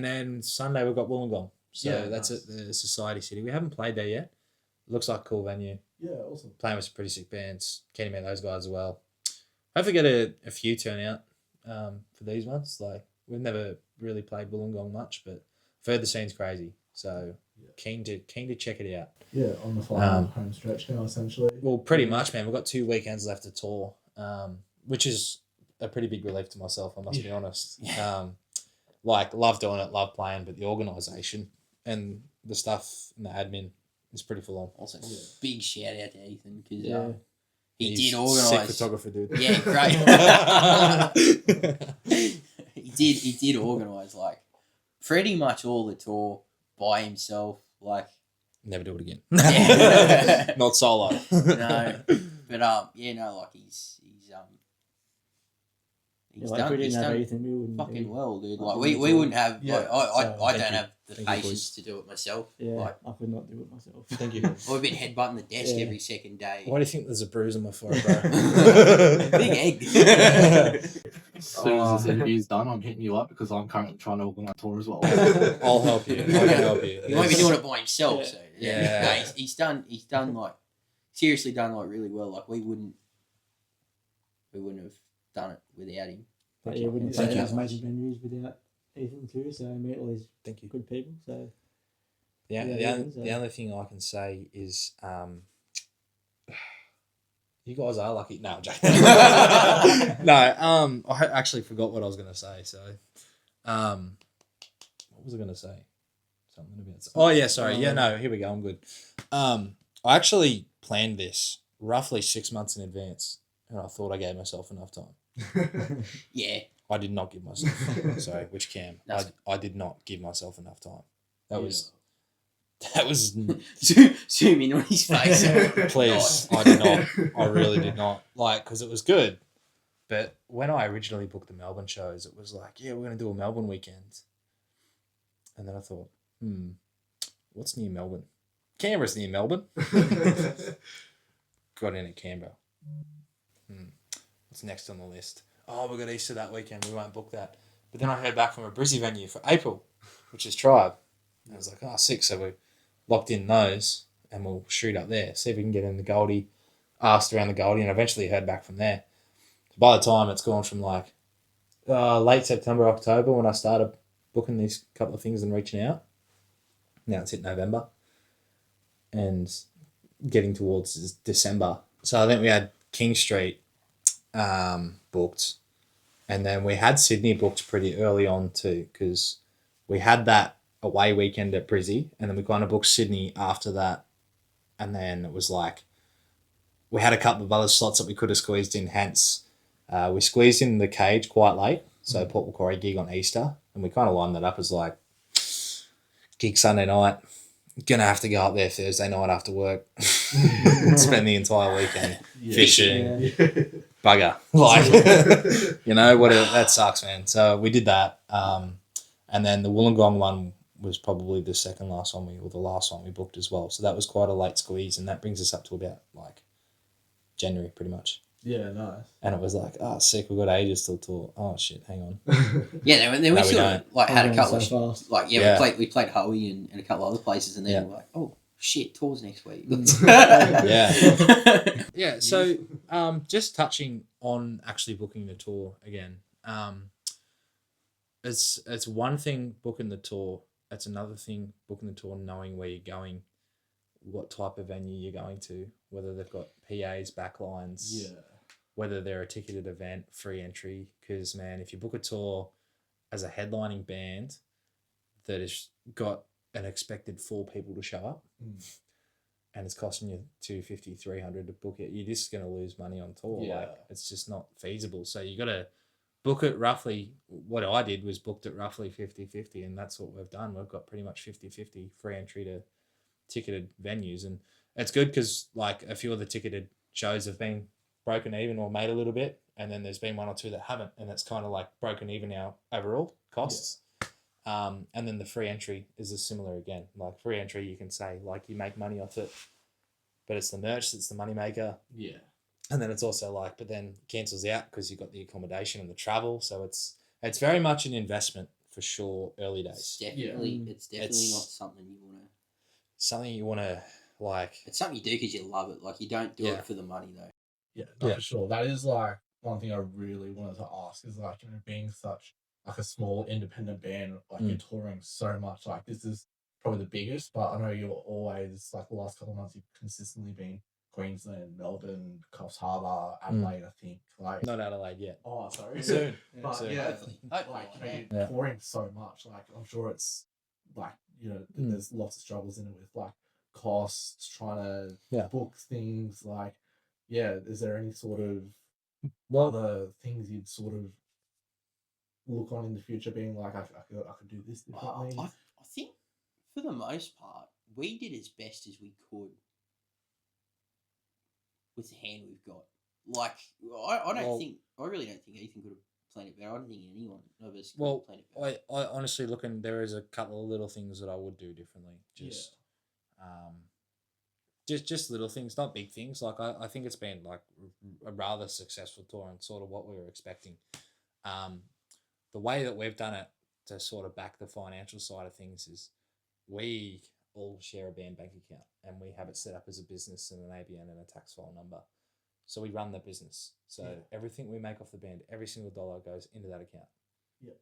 then Sunday we've got Wollongong. So Yeah, that's nice. at the Society City. We haven't played there yet. Looks like a cool venue. Yeah, awesome. Playing with some pretty sick bands. Keen to meet those guys as well. Hopefully get a few turn out for these ones. Like, we've never really played Wollongong much, but I've heard the scene's crazy. So keen to check it out. Yeah, on the final home stretch now, essentially. Well, pretty much, man. We've got 2 weekends left to tour, which is a pretty big relief to myself, I must be honest. Like, love doing it, love playing, but the organisation and the stuff and the admin is pretty full on. Also, big shout out to Ethan because he He's did sick organise. photographer, dude. Yeah, great. he did organise like pretty much all the tour by himself. Like, Never do it again. Yeah. Not solo. no, but like he's Like, if we he's didn't have done Ethan, we wouldn't fucking do. well, dude. I Like think we it's wouldn't have. Yeah. Like, I So, don't thank you. have the Thank you, patience boys. to do it myself. Yeah, Like, I could not do it myself. Thank you. I've been headbutting the desk Yeah. every second day. Why do you think there's a bruise on my forehead, bro? Big egg. As soon as this interview's done, I'm hitting you up because I'm currently trying to organise a tour as well. I'll help you. I can help you. He won't be doing it by himself. Yeah. So Yeah. No, he's done like seriously done like really well. Like we wouldn't have done it without him. But yeah, we wouldn't Thank play you. those major venues without Ethan too. So I meet all these Thank you. good people. So Yeah, Yeah, the only thing I can say is you guys are lucky. No, I'm joking. No, I actually forgot what I was going to say. So, what was I going to say? Something about. Oh yeah, sorry. Yeah, no. Here we go. I'm good. I actually planned this roughly 6 months in advance, and I thought I gave myself enough time. Yeah. I did not give myself. Sorry, which Cam? That's- I did not give myself enough time. That was Zoom in on his face. Please, I did not. I really did not. Like, because it was good. But when I originally booked the Melbourne shows, it was like, yeah, we're going to do a Melbourne weekend. And then I thought, what's near Melbourne? Canberra's near Melbourne. Got in at Canberra. What's next on the list? Oh, we've got Easter that weekend. We won't book that. But then I heard back from a Brizzy venue for April, which is Tribe. And I was like, oh, sick. So we locked in those and we'll shoot up there. See if we can get in the Goldie. Asked around the Goldie and eventually heard back from there. So by the time it's gone from like late September, October when I started booking these couple of things and reaching out. Now it's hit November. And getting towards December. So I think we had King Street booked. And then we had Sydney booked pretty early on too because we had that away weekend at Brizzy and then we kind of booked Sydney after that. And then it was like we had a couple of other slots that we could have squeezed in, hence we squeezed in the Cage quite late. So Port Macquarie gig on Easter and we kind of lined that up as like gig Sunday night. Gonna have to go up there Thursday night after work. Spend the entire weekend fishing. Bugger. Like, you know, that sucks, man. So we did that. And then the Wollongong one was probably the second last one or the last one we booked as well. So that was quite a late squeeze and that brings us up to about like January pretty much. Yeah, nice. And it was like, oh, sick, we've got ages till tour. Oh, shit, hang on. Yeah, then we No, we sort of don't. like had a I'm couple of so fast. like Yeah. we played Hoey and a couple of other places and then we're like, oh shit, tours next week. Yeah. Yeah, so just touching on actually booking the tour again. It's one thing booking the tour. It's another thing booking the tour, knowing where you're going, what type of venue you're going to, whether they've got PAs, backlines, Yeah. whether they're a ticketed event, free entry. Because, man, if you book a tour as a headlining band that has got an expected 4 people to show up and it's costing you $250, $300 to book it, you're just going to lose money on tour. Yeah. Like, it's just not feasible. So you got to book it roughly. What I did was booked it roughly 50-50, and that's what we've done. We've got pretty much 50-50 free entry to ticketed venues. And it's good because, like, a few of the ticketed shows have been broken even or made a little bit, and then there's been 1 or 2 that haven't, and it's kind of like broken even our overall costs. And then the free entry is a similar again. Like free entry, you can say like you make money off it, but it's the merch that's the money maker. Yeah. And then it's also like, but then cancels out because you've got the accommodation and the travel. So it's very much an investment for sure early It's days. definitely, it's definitely It's- not something you want to. Something you want to like. It's something you do because you love it. Like you don't do Yeah. it for the money though. Yeah, no, Yeah. for sure. That is like one thing I really wanted to ask is like, being such like a small independent band, like you're touring so much. Like this is probably the biggest, but I know you're always like the last couple of months you've consistently been Queensland, Melbourne, Coffs Harbour, Adelaide, I think. Like Not Adelaide yet. oh sorry. Soon. But Soon. yeah, Hopefully. like you're Yeah. touring so much. Like I'm sure it's like, there's lots of struggles in it with like costs, trying to book things, like is there any sort of other things you'd sort of look on in the future being like I could do this differently? I think for the most part, we did as best as we could with the hand we've got. Like, I really don't think Ethan could have planned it better. I don't think anyone of us could have planned it better. I honestly looking, there is a couple of little things that I would do differently. Just little things, not big things. Like I think it's been like a rather successful tour and sort of what we were expecting. The way that we've done it to sort of back the financial side of things is we all share a band bank account and we have it set up as a business and an ABN and a tax file number. So we run the business. So everything we make off the band, every single dollar goes into that account. Yeah.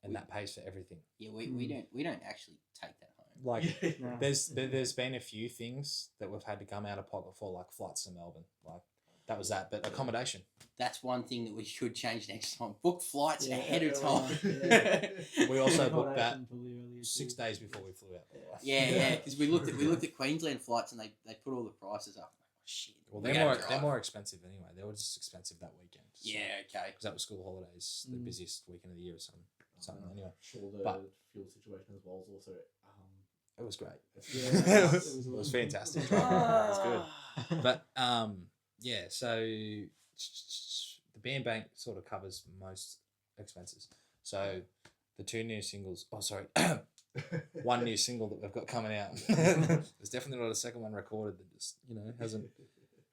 And that pays for everything. Yeah, we don't actually take that home. Like No. there's been a few things that we've had to come out of pocket for, like flights to Melbourne. Like that was that, but accommodation. That's one thing that we should change next time. Book flights ahead of early time. on, We also booked that Accommodation probably earlier 6 too. days before we flew out. Yeah, because we looked at Queensland flights and they put all the prices up. Oh, shit. Well, we they're gotta they're drive. more expensive anyway. They were just expensive that weekend. So, Yeah, okay. because that was school holidays, the busiest weekend of the year or something. Anyway, Sure, the But- fuel situation as well is also it was great. Yeah, it was fantastic. It was good. But yeah, so the band bank sort of covers most expenses. So the 2 new singles. Oh, sorry. One new single that we've got coming out. There's definitely not a second one recorded that just hasn't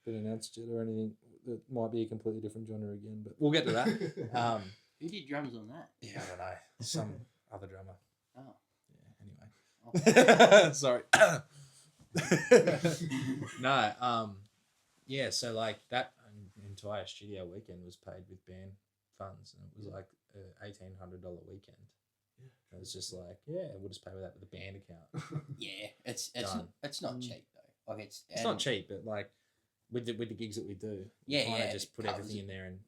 been announced yet or anything. That might be a completely different genre again, but we'll get to that. Who did drums on that? Yeah, I don't know. Some other drummer. Oh. Yeah. Anyway. Sorry. No. Yeah. So like that entire studio weekend was paid with band funds, and it was like $1,800 weekend. It was just like, we'll just pay with that with a band account. Yeah, it's Done. not cheap though. Like it's It's not cheap, but like with the gigs that we do, Yeah, kind of yeah, just it put covers everything it. in there and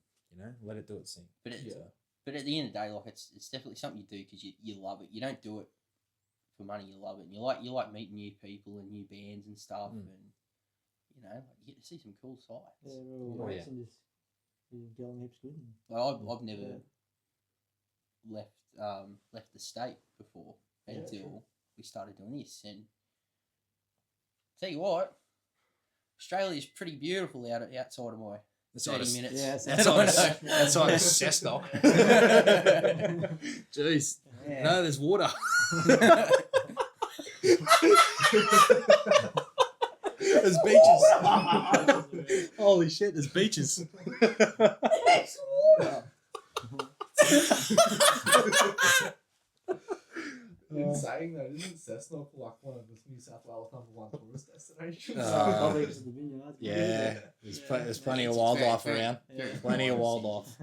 let it do its thing. But it's, So, but at the end of the day, like it's definitely something you do because you love it. You don't do it for money. You love it, and you like meeting new people and new bands and stuff, and like, you get to see some cool sights. Yeah, we're all Oh, mates yeah. and just getting heaps good. Like I've never left the state before until we started doing this, and tell you what, Australia's pretty beautiful outside of my that's 30 minutes. Yeah, That's on that's on Cessnock. Jeez. Yeah. No, there's water. There's beaches. Holy shit, there's beaches. It's water. In saying that, isn't Cessnock like one of the New South Wales #1 tourist destinations? Colleagues at the vineyards. Yeah, there's plenty of It's wildlife very- around. very Plenty of nice. wildlife.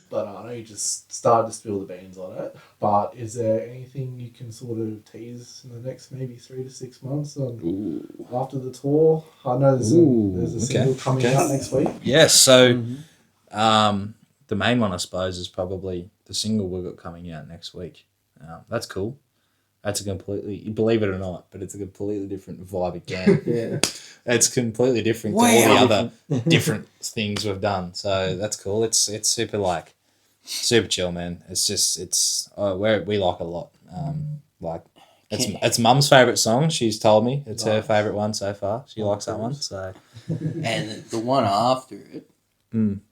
But I know you just started to spill the beans on it, but is there anything you can sort of tease in the next maybe 3 to 6 months on after the tour? I know there's a single coming out next week. Yes, so the main one I suppose is probably the single we've got coming out next week. That's cool. That's a completely, you believe it or not, but it's a completely different vibe again. Yeah. It's completely different to all the other different things we've done. So that's cool. It's super super chill, man. It's just we like it a lot. Like it's Mum's favourite song. She's told me it's her favourite one so far. She likes that one. So And the one after it.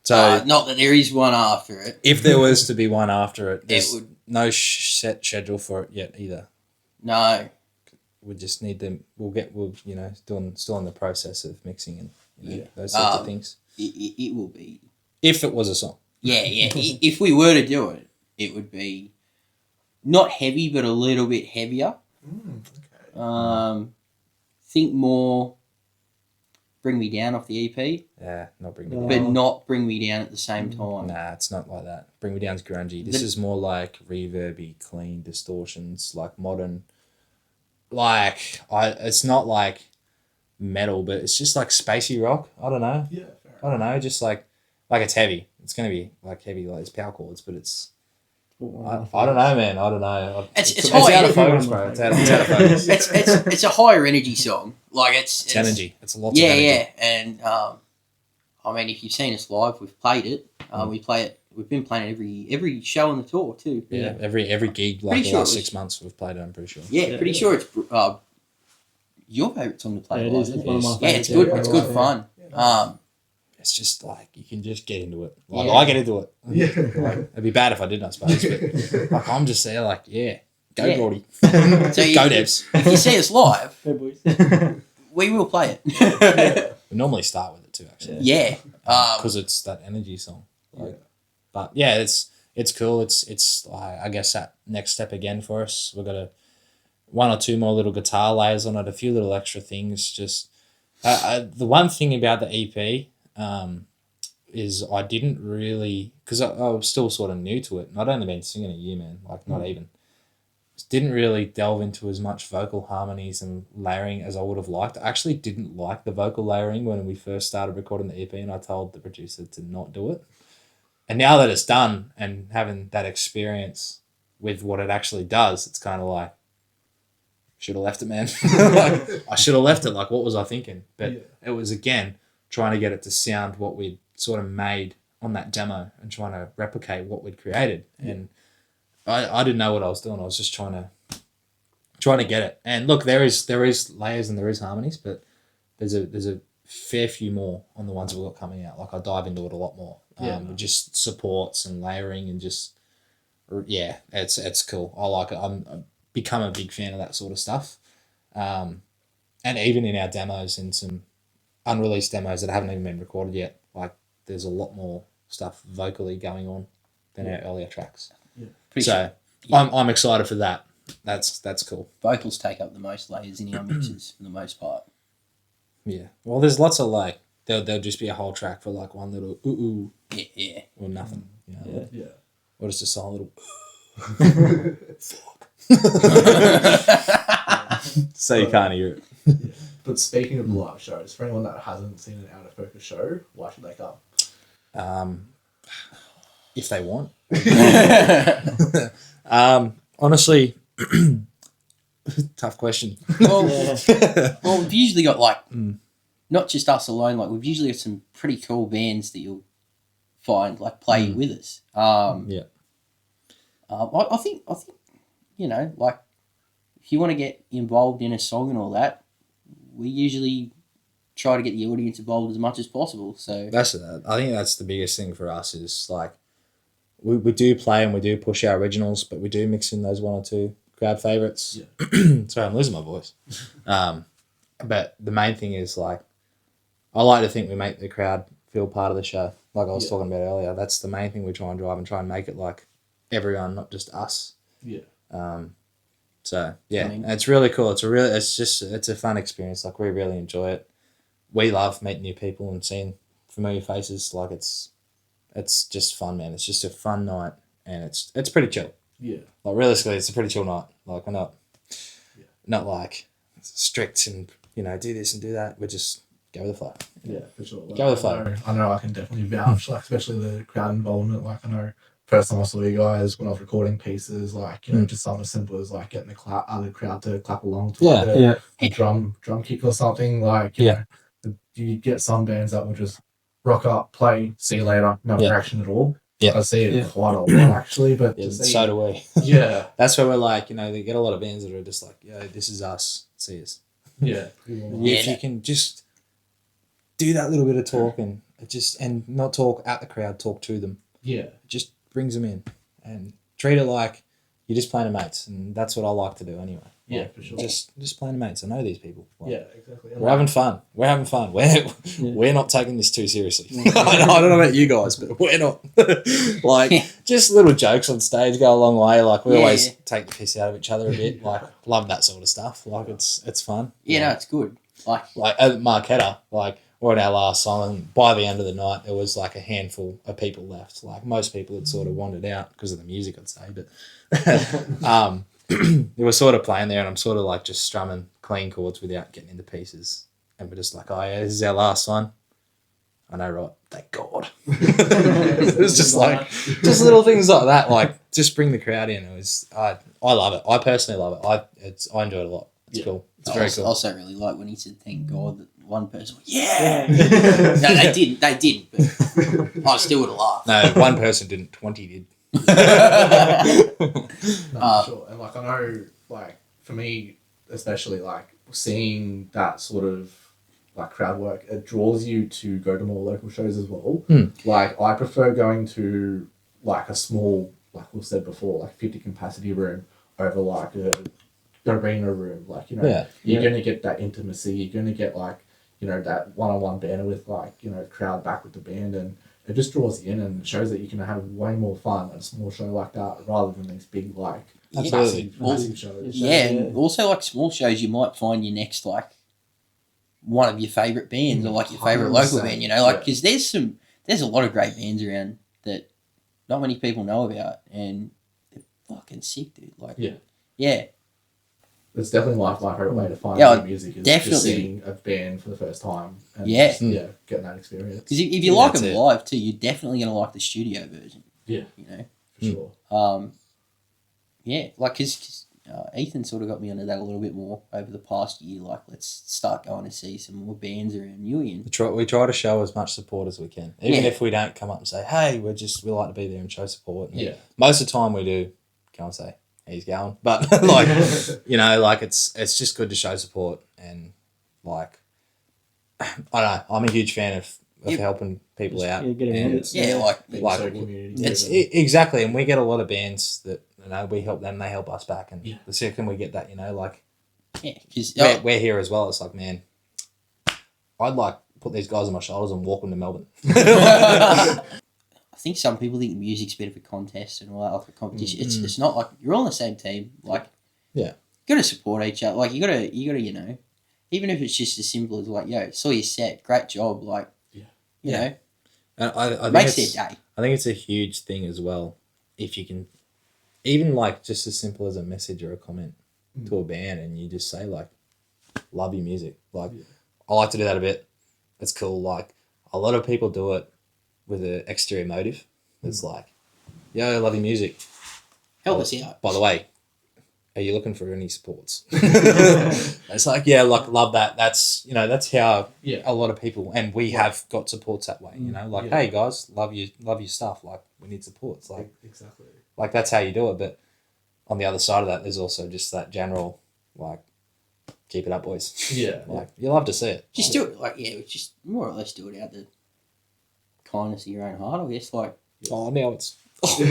so Not that there is one after it. if there was to be one after it, there's would- no set schedule for it yet either. No. We just need them. We'll still in the process of mixing and those sorts of things. It will be. If it was a song. Yeah. If we were to do it, it would be not heavy, but a little bit heavier. Okay. Think more Bring Me Down off the EP, Yeah, not Bring Me No. Down. but not Bring Me Down at the same time. Nah, it's not like that. Bring Me Down's grungy. This is more like reverby, clean distortions, like modern. It's not like metal, but it's just like spacey rock. I don't know. Yeah, fair I don't know. Just like it's heavy. It's gonna be like heavy, like it's power chords, but it's. I don't know, man. I don't know. It's out high of focus, bro. It's out of focus. it's a higher energy song. Like it's energy. It's a lot. Yeah, of energy. yeah, and I mean, if you've seen us live, we've played it. We play it. We've been playing it every show on the tour too. Yeah, every gig like Pretty the last sure it was- 6 months we've played it. I'm pretty sure. Yeah, pretty sure it's your favourite song to play. Yeah, it live, is. isn't It's one of my Yeah, favourites. it's good. Yeah, It's I good like it. fun. It's just like you can just get into it. Like Yeah. I get into it. Yeah. Like, it'd be bad if I didn't, I suppose. But like I'm just there, like go Yeah. Brody, So you- go Devs. If you see us live, Hey, boys. we will play it. We normally start with it too, actually, Yeah. because it's that energy song. Like, but yeah, it's cool. It's I guess that next step again for us. We've got one or two more little guitar layers on it, a few little extra things. Just the one thing about the EP is I didn't really, because I was still sort of new to it, and I'd only been singing a year, man, like not even. Just didn't really delve into as much vocal harmonies and layering as I would have liked. I actually didn't like the vocal layering when we first started recording the EP, and I told the producer to not do it. And now that it's done and having that experience with what it actually does, it's kind of like, should have left it, man. Like, I should have left it. Like, what was I thinking? But it was, again, trying to get it to sound what we'd sort of made on that demo and trying to replicate what we'd created. And I didn't know what I was doing. I was just trying to get it. And look, there is layers and there is harmonies, but there's a fair few more on the ones we've got coming out. Like I dive into it a lot more. With just supports and layering and just it's cool. I like it. I've become a big fan of that sort of stuff. And even in our demos and some unreleased demos that haven't even been recorded yet, like there's a lot more stuff vocally going on than our earlier tracks. So I'm excited for that. That's cool. Vocals take up the most layers in our mixes for the most part. Yeah. Well, there's lots of like there'll just be a whole track for like one little ooh Yeah. or nothing. You know? Yeah. Or just a silent little so you can't hear it. But speaking of live shows, for anyone that hasn't seen an Out of Focus show, why should they come? If they want. Honestly, tough question. Well, we've usually got like not just us alone. Like we've usually got some pretty cool bands that you'll find like play with us. Yeah. I think you know, like if you want to get involved in a song and all that, we usually try to get the audience involved as much as possible. So I think that's the biggest thing for us is like we do play and we do push our originals, but we do mix in those one or two crowd favorites. Yeah. Sorry, I'm losing my voice. But the main thing is like I like to think we make the crowd feel part of the show. Like I was talking about earlier, that's the main thing we try and drive and try and make it like everyone, not just us. Yeah. So yeah, I mean- it's really cool. It's a fun experience. Like we really enjoy it. We love meeting new people and seeing familiar faces. Like it's just fun, man. It's just a fun night, and it's pretty chill. Yeah. Like realistically, it's a pretty chill night. Like we're not like strict and do this and do that. We're just go with the flow. Yeah, for sure. Like, Go with the flow. I know I can definitely vouch, like especially the crowd involvement. Like I know first time I saw you guys when I was recording pieces, like just something as simple as like getting the crowd to clap along to like, a drum kick or something. Like you know, you get some bands that will just rock up, play, see you later, no interaction at all. Yeah. I see it quite a lot actually, but to see, So do we. yeah, That's where we're like, they get a lot of bands that are just like, this is us. See us. yeah, If you can just do that little bit of talk and not talk at the crowd, talk to them. yeah, It just brings them in and treat it like you're just playing to mates, and that's what I like to do anyway. Yeah, Like, for sure. Just playing to mates. I know these people. Like, Yeah, exactly. And we're having fun. We're having fun. We're not taking this too seriously. I don't know about you guys, but we're not. Like, just little jokes on stage go a long way. Like, we always take the piss out of each other a bit. Like, love that sort of stuff. Like, it's fun. Yeah, no, it's good. Like at Marquetta, like, we're at our last song, and by the end of the night, there was like a handful of people left. Like, most people had sort of wandered out because of the music, I'd say, but they were sort of playing there, and I'm sort of like just strumming clean chords without getting into pieces. And we're just like, oh yeah, this is our last one. I know, right? Thank God. It was just like, just little things like that, like just bring the crowd in. It was, I love it. I personally love it. I enjoyed it a lot. It's cool. It's very cool. I also really like when he said, "Thank God," that one person went, "Yeah." No, they didn't. They didn't. But I still would have laughed. No, one person didn't. 20 did. No, sure. And like I know, like for me especially, like seeing that sort of like crowd work, it draws you to go to more local shows as well. Like I prefer going to like a small, like we said before, like 50 capacity room over like a arena room. Like, you know, you're gonna get that intimacy. You're gonna get like, you know, that one-on-one banter with like, you know, crowd back with the band, and it just draws you in and shows that you can have way more fun at a small show like that rather than these big like massive shows. Yeah, and also like small shows, you might find your next like one of your favourite bands or like your favourite local band. You know, like because there's a lot of great bands around that not many people know about, and they're fucking sick, dude. Like yeah. It's definitely my favourite way to find new music is just seeing a band for the first time and getting that experience. Because if you like them live too, you're definitely going to like the studio version. Yeah. You know? For sure. Yeah, like, because Ethan sort of got me onto that a little bit more over the past year. Like, let's start going to see some more bands around Ewan. We try to show as much support as we can. Even if we don't come up and say, hey, we like to be there and show support. And most of the time we do come and say, he's going, but like, you know, like it's just good to show support, and like, I don't know, I'm a huge fan of helping people out. like it's exactly, and we get a lot of bands that, you know, we help them, they help us back, and the second we get that, you know, like, because we're here as well. It's like, man, I'd like put these guys on my shoulders and walk them to Melbourne. I think some people think music's better for contests and all that, like for competition. It's not like you're all on the same team. Like, you got to support each other. Like, you got to, you know, even if it's just as simple as like, yo, saw your set, great job. Like, you know, and I makes their day. I think it's a huge thing as well. If you can, even like just as simple as a message or a comment to a band, and you just say like, love your music. Like, I like to do that a bit. It's cool. Like, a lot of people do it with an exterior motive. It's like, yo, I love your music. Help us out. By the way, are you looking for any supports? It's like, love that. That's, you know, that's how a lot of people, and we have got supports that way, you know, like, hey guys, love your stuff. Like, we need supports. Like, exactly. Like, that's how you do it. But on the other side of that, there's also just that general, like, keep it up, boys. Yeah. Like, you love to see it. Just do it. Like, just more or less do it out the kindness of your own heart, I guess. Like, oh, now it's no, but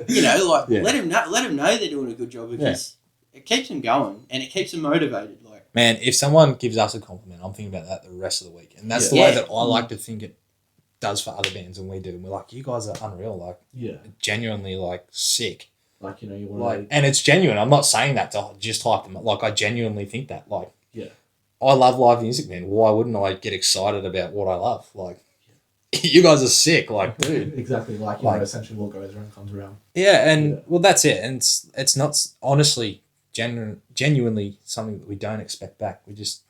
you know, like, let him know they're doing a good job, because it keeps them going and it keeps them motivated. Like, man, if someone gives us a compliment, I'm thinking about that the rest of the week, and that's the way that I like to think it does for other bands, and we do. And we're like, you guys are unreal, like, genuinely, like, sick. Like, you know, you want like, and it's genuine. I'm not saying that to just hype them. Like, I genuinely think that. Like, I love live music, man. Why wouldn't I get excited about what I love? Like, you guys are sick, like, dude. Exactly, like, you know, essentially what goes around comes around. Yeah, and well, that's it. And it's not, honestly, genuinely something that we don't expect back. It's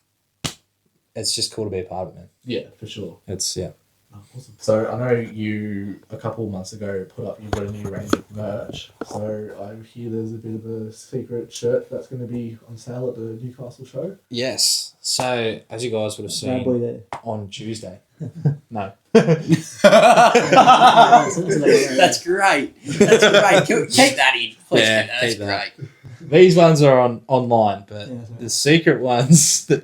just cool to be a part of it, man. Yeah, for sure. It's Awesome. So I know you a couple of months ago you've got a new range of merch. So I hear there's a bit of a secret shirt that's going to be on sale at the Newcastle show. Yes. So as you guys would have seen on Tuesday. No. That's great. Keep that in. Please. Yeah, That's great. These ones are online, but the secret ones that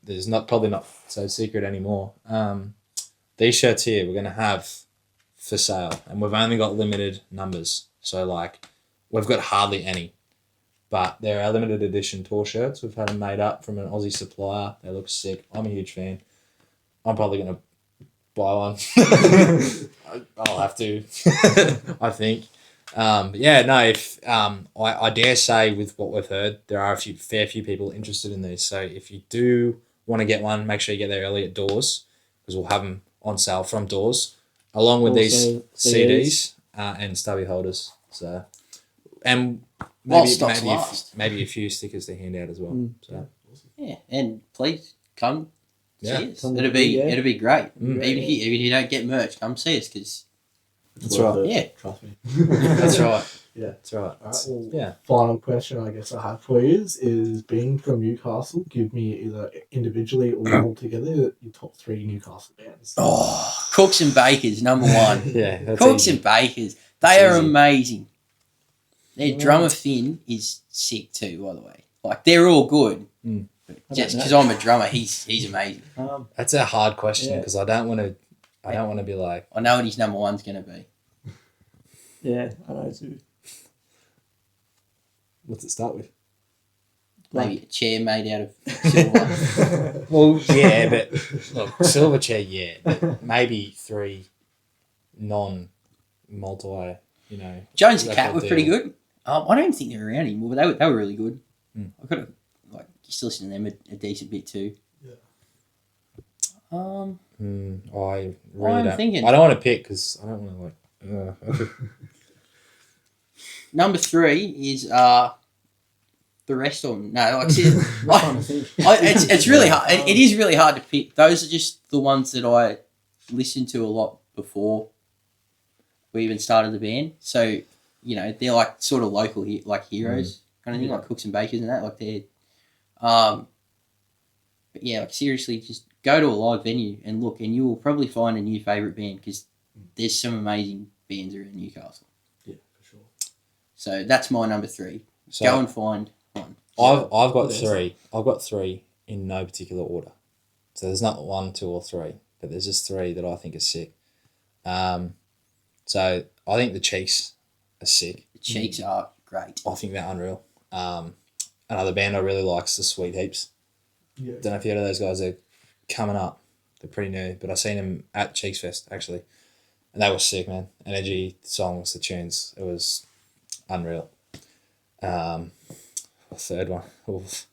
there's probably not so secret anymore. These shirts here, we're going to have for sale, and we've only got limited numbers. So like, we've got hardly any, but they're our limited edition tour shirts. We've had them made up from an Aussie supplier. They look sick. I'm a huge fan. I'm probably gonna buy one. I'll have to. I think. But yeah, no. If I dare say, with what we've heard, there are fair few people interested in these. So if you do want to get one, make sure you get there early at doors, because we'll have them on sale from doors, along with these Also, CDs and stubby holders. So, and While maybe stocks last. maybe a few stickers to hand out as well. So Yeah, and please come Yeah. see us. Come It'll be yeah. it'll be great. Mm. Even if you don't get merch, come see us because It's That's worth right. it, Yeah. Trust me. that's right. Yeah. That's right. Alright, well, Yeah. Final question I guess I have for you is being from Newcastle, give me either individually or all together your top 3 Newcastle bands. Cooks and Bakers #1. Yeah. That's Cooks easy. and Bakers, they That's are easy. amazing. Their Yeah. drummer Finn is sick too, by the way. Like they're all good. Mm. But I just don't because know. I'm a drummer, he's amazing. That's a hard question Yeah. because I don't want to be like, I know what his #1's going to be. Yeah, I know too. What's it start with? Maybe a chair made out of silver. well, yeah, but look, Silverchair, yeah, but maybe 3 non-multi, Jones the That's Cat what were they pretty do. good. I don't even think they're around anymore, but they were really good. Mm. I could have used to listen to them a decent bit too. Yeah. I really I'm don't. thinking- I don't want to pick because I don't want to #3 is the rest of them. No, like see, I'm trying to think. it's really hard. It is really hard to pick. Those are just the ones that I listened to a lot before we even started the band. So they're like sort of local like heroes kind of thing, like Cooks and Bakers and that. Like they're, but yeah, like seriously, just go to a live venue and look, and you will probably find a new favorite band because there's some amazing bands around Newcastle. Yeah, for sure. So that's my #3. So Go and find one. I've got Yes. 3. I've got 3 in no particular order. So there's not 1, 2, or 3, but there's just 3 that I think are sick. So I think the Cheeks are sick. The Cheeks are great. I think they're unreal. Another band I really like is the Sweet Heaps. Yeah. Don't know if you heard of those guys. They're coming up. They're pretty new, but I seen them at Cheeks Fest actually, and they were sick, man. Energy, the songs, the tunes. It was unreal. Third one. Oof.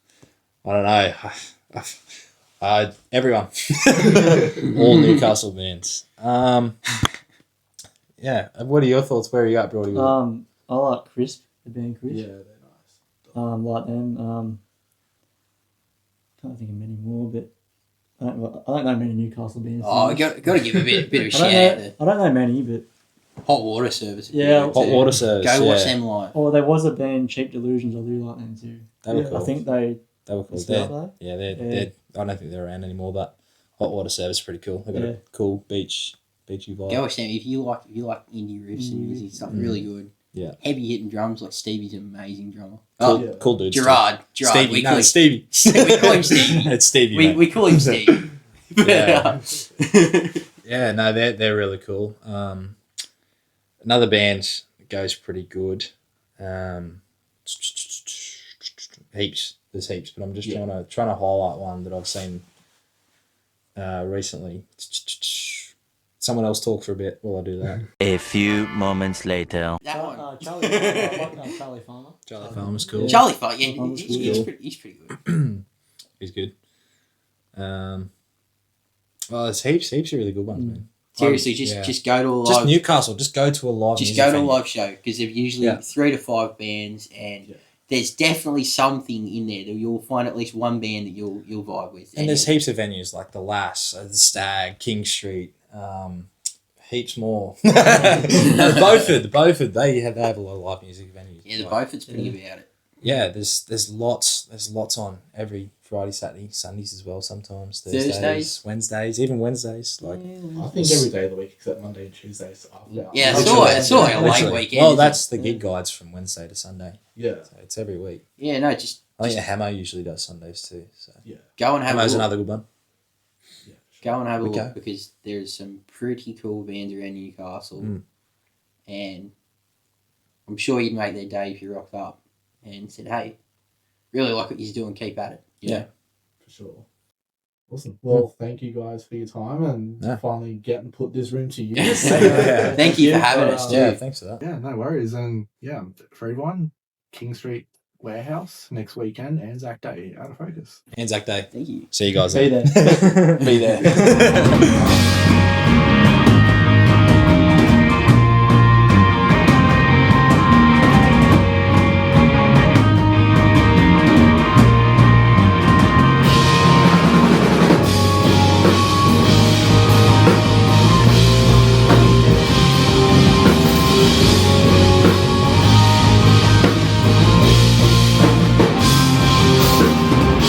I don't know. Everyone. All Newcastle bands. Yeah. What are your thoughts? Where are you at, Brody? I like Crisp, the band Crisp. Yeah, they're nice. Like them. Can't think of many more, but I don't know many Newcastle bands. Oh, got to give a bit of a I shout don't out know. to I don't know many, but Hot Water Service. Yeah, Hot Water Service. Go watch yeah. them live. oh, there was a band Cheap Delusions. I do like them too. They were Yeah. cool. I think they They were cool. still up They're, there. yeah, they're, Yeah. they're. I don't think they're around anymore, but Hot Water Service is pretty cool. They got Yeah. a cool beachy vibe. Go watch them if you like indie riffs and music stuff. Really good. Yeah. Heavy hitting drums like Stevie's an amazing drummer. Cool, Oh, Yeah. cool dude. Gerard. Stevie. We No, call it's Stevie. we call him Stevie. It's Stevie. we, mate. we call him Steve. Yeah. Yeah, no, they're really cool. Another band goes pretty good. Heaps. There's heaps, but I'm just Yeah. trying to highlight one that I've seen recently. Someone else talk for a bit while I do that. A few moments later. That one. Charlie Farmer. I like Charlie Farmer. Charlie Farmer's cool. Yeah. Charlie Fight, yeah, Farmer's he's cool. pretty good. He's good. Well, there's heaps of really good ones, man. Seriously, Yeah. just go to a Just live. Newcastle. Just go to a live. Just music go to a venue. live show because they're usually Yeah. 3 to 5 bands, and Yeah. there's definitely something in there that you'll find at least one band that you'll vibe with. And there's heaps of venues like the Lass, the Stag, King Street, heaps more. the Beaufort, they have a lot of live music venues. yeah, the Like, Beaufort's pretty about it. yeah, there's lots on every Friday, Saturday, Sundays as well. Sometimes Thursdays. Thursdays, Wednesdays, even Wednesdays. Like I think every day of the week except Monday and Tuesdays. Yeah, it's Literally. always a late Literally. weekend. Well, isn't that's the gig guides from Wednesday to Sunday. Yeah. So it's every week. it? Yeah, no, just I think the Hammer usually does Sundays too. So Yeah. go and have a Hammer's look. another good one. Yeah. Go and have a Okay. look because there's some pretty cool bands around Newcastle, and I'm sure you'd make their day if you rocked up and said, "Hey, really like what you're doing. Keep at it." You Yeah. know? For sure. Awesome. Well, thank you guys for your time and Yeah. finally getting put this room to use. Yeah. Thank you for having us, too. Yeah, thanks for that. Yeah, no worries. And yeah, for everyone, King Street Warehouse next weekend, Anzac Day, Out of Focus. Anzac Day. Thank you. See you guys Be then. there. Be there.